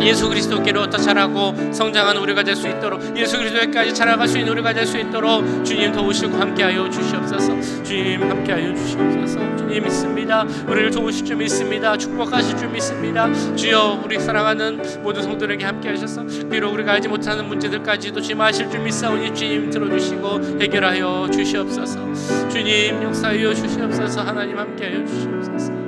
예수 그리스도께로 더 자라고 성장하는 우리가 될 수 있도록, 예수 그리스도께까지 자라갈 수 있는 우리가 될 수 있도록 주님 도우시고 함께하여 주시옵소서. 주님 함께하여 주시옵소서. 주님 믿습니다. 우리를 도우실 줄 믿습니다. 축복하실 줄 믿습니다. 주여, 우리 사랑하는 모든 성도들에게 함께하셔서 비록 우리가 알지 못하는 문제들까지도 주님 아실 줄 믿사오니 주님 들어주시고 해결하여 주시옵소서. 주님 역사하여 주시옵소서. 하나님 함께하여 주시옵소서.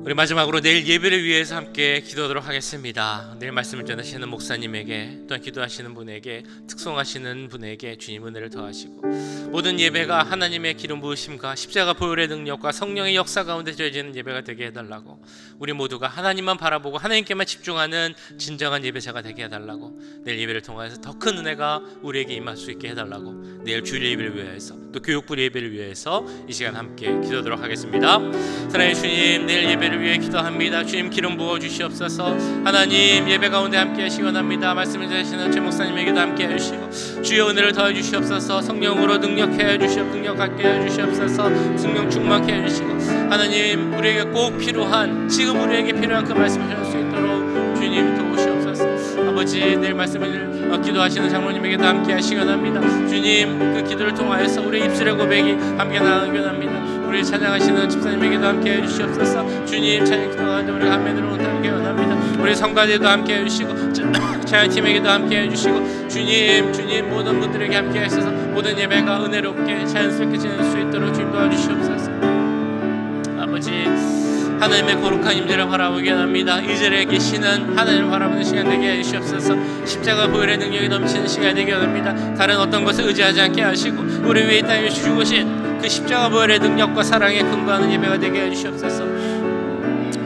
우리 마지막으로 내일 예배를 위해서 함께 기도하도록 하겠습니다. 내일 말씀을 전하시는 목사님에게, 또한 기도하시는 분에게, 특송하시는 분에게 주님 은혜를 더하시고, 모든 예배가 하나님의 기름 부으심과 십자가 보혈의 능력과 성령의 역사 가운데 드려지는 예배가 되게 해달라고, 우리 모두가 하나님만 바라보고 하나님께만 집중하는 진정한 예배자가 되게 해달라고, 내일 예배를 통해서 더 큰 은혜가 우리에게 임할 수 있게 해달라고, 내일 주일 예배를 위해서, 또 교육부 예배를 위해서 이 시간 함께 기도하도록 하겠습니다. 사랑의 주님, 내일 예배를 위해 기도합니다. 주님 기름 부어 주시옵소서. 하나님 예배 가운데 함께 하시기 원합니다. 말씀을 전하시는 제 목사님에게도 함께 해주시고, 주여 은혜를 더해 주시옵소서. 성령으로 능력해 능력하게 해 주시옵소서. 성령 충만케 해 주시고, 하나님 우리에게 꼭 필요한, 지금 우리에게 필요한 그 말씀을 전할 수 있도록 주님 도우시옵소서. 아버지, 내일 말씀을 기도하시는 장로님에게도 함께 하시기 원합니다. 주님 그 기도를 통하여서 우리 입술의 고백이 함께 나가기 원합니다. 우리 찬양하시는 집사님에게도 함께 해주시옵소서. 주님 찬양 기도하는데 우리가 한면으로 온다게 원합니다. 우리 성가대도 함께 해주시고, 찬양팀에게도 함께 해주시고, 주님 모든 분들에게 함께 하셔서 모든 예배가 은혜롭게 자연스럽게 지낼 수 있도록 주님 도와주시옵소서. 아버지, 하나님의 거룩한 임재를 바라보게 합니다. 이 자리에 계시는 하나님을 바라보는 시간 되게 해주시옵소서. 십자가 보혈의 능력이 넘치는 시간 되게 합니다. 다른 어떤 것을 의지하지 않게 하시고, 우리 위에 이 땅에 죽으신 그 십자가 보혈의 능력과 사랑에 근거하는 예배가 되게 해주시옵소서.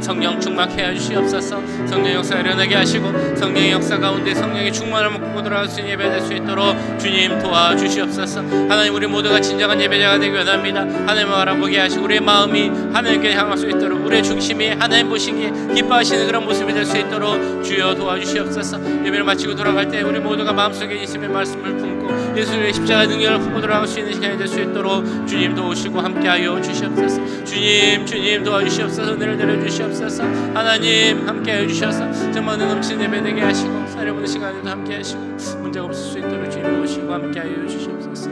성령 충만케 해주시옵소서. 성령 역사 일어나게 하시고, 성령의 역사 가운데 성령의 충만을 먹고 돌아갈 수 있는 예배 될 수 있도록 주님 도와주시옵소서. 하나님 우리 모두가 진정한 예배자가 되기 원합니다. 하나님을 바라보게 하시고, 우리의 마음이 하나님께 향할 수 있도록, 우리의 중심이 하나님 보시기에 기뻐하시는 그런 모습이 될 수 있도록 주여 도와주시옵소서. 예배를 마치고 돌아갈 때 우리 모두가 마음속에 예수님의 말씀을 품고 예수님의 십자가 능력을 품고 돌아갈 수 있는 시간이 될 수 있도록 주님 도우시고 함께하여 주시옵소서. 주님 도와주시옵소서. 은혜를 내려주시옵소서. 하나님 함께하여 주셔서 정말 은혜 넘치는 예배 되게 하시고, 살려보는 시간에도 함께하시고, 문제가 없을 수 있도록 주님 도우시고 함께하여 주시옵소서.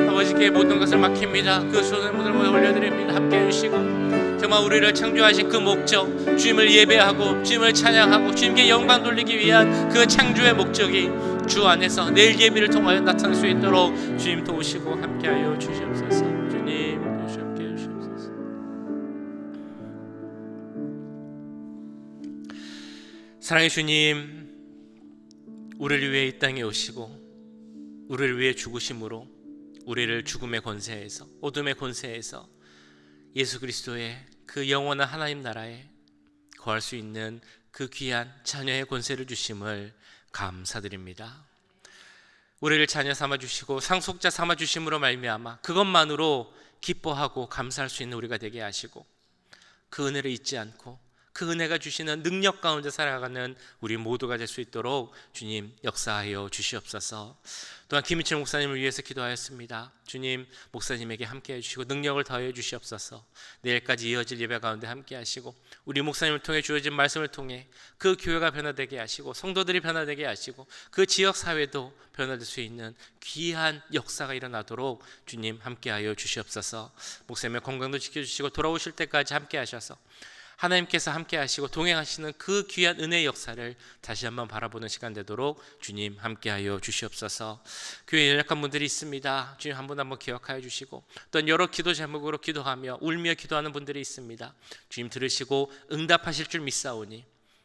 아버지께 모든 것을 맡깁니다. 그 손을 모든 것을 올려드립니다. 함께해 주시고, 정말 우리를 창조하신 그 목적, 주님을 예배하고 주님을 찬양하고 주님께 영광 돌리기 위한 그 창조의 목적이 주 안에서 내일 예배를 통하여 나타날 수 있도록 주님 도우시고 함께하여 주시옵소서. 주님 함께해 주시옵소서. 사랑의 주님, 우리를 위해 이 땅에 오시고 우리를 위해 죽으심으로 우리를 죽음의 권세에서, 어둠의 권세에서 예수 그리스도의 그 영원한 하나님 나라에 거할 수 있는 그 귀한 자녀의 권세를 주심을 감사드립니다. 우리를 자녀 삼아 주시고 상속자 삼아 주심으로 말미암아 그것만으로 기뻐하고 감사할 수 있는 우리가 되게 하시고, 그 은혜를 잊지 않고 그 은혜가 주시는 능력 가운데 살아가는 우리 모두가 될 수 있도록 주님 역사하여 주시옵소서. 또한 김희철 목사님을 위해서 기도하였습니다. 주님 목사님에게 함께해 주시고 능력을 더해 주시옵소서. 내일까지 이어질 예배 가운데 함께 하시고, 우리 목사님을 통해 주어진 말씀을 통해 그 교회가 변화되게 하시고, 성도들이 변화되게 하시고, 그 지역 사회도 변화될 수 있는 귀한 역사가 일어나도록 주님 함께하여 주시옵소서. 목사님의 건강도 지켜주시고 돌아오실 때까지 함께 하셔서 하나님께서 함께 하시고 동행하시는 그 귀한 은혜의 역사를 다시 한번 바라보는 시간 되도록 주님 함께하여 주시옵소서. 교회에 연약한 분들이 있습니다. 주님 한 분 한 분 기억하여 주시고, 또한 여러 기도 제목으로 기도하며 울며 기도하는 분들이 있습니다. 주님 들으시고 응답하실 줄 믿사오니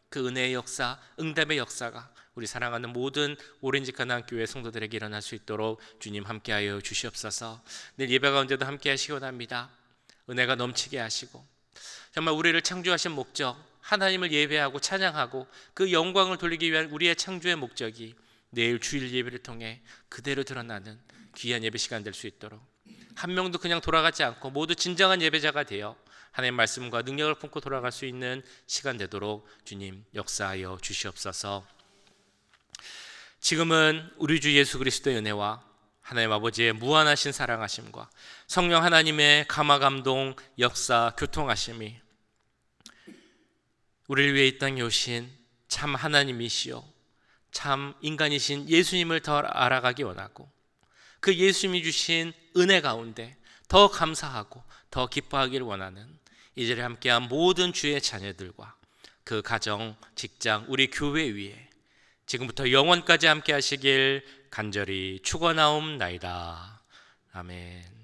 그 은혜의 역사, 응답의 역사가 우리 사랑하는 모든 오렌지 가나안 교회 성도들에게 일어날 수 있도록 주님 함께하여 주시옵소서. 내일 예배 가운데도 함께 하시기 원합니다. 은혜가 넘치게 하시고, 정말 우리를 창조하신 목적, 하나님을 예배하고 찬양하고 그 영광을 돌리기 위한 우리의 창조의 목적이 내일 주일 예배를 통해 그대로 드러나는 귀한 예배 시간 될 수 있도록, 한 명도 그냥 돌아가지 않고 모두 진정한 예배자가 되어 하나님의 말씀과 능력을 품고 돌아갈 수 있는 시간 되도록 주님 역사하여 주시옵소서. 지금은 우리 주 예수 그리스도의 은혜와 하나님 아버지의 무한하신 사랑하심과 성령 하나님의 감화감동 역사 교통하심이 우리를 위해 이 땅에 오신 참 하나님이시요 참 인간이신 예수님을 더 알아가기 원하고, 그 예수님이 주신 은혜 가운데 더 감사하고 더 기뻐하기를 원하는 이 자리에 함께한 모든 주의 자녀들과 그 가정, 직장, 우리 교회 위에 지금부터 영원까지 함께 하시길 간절히 축원하옵나이다. 아멘.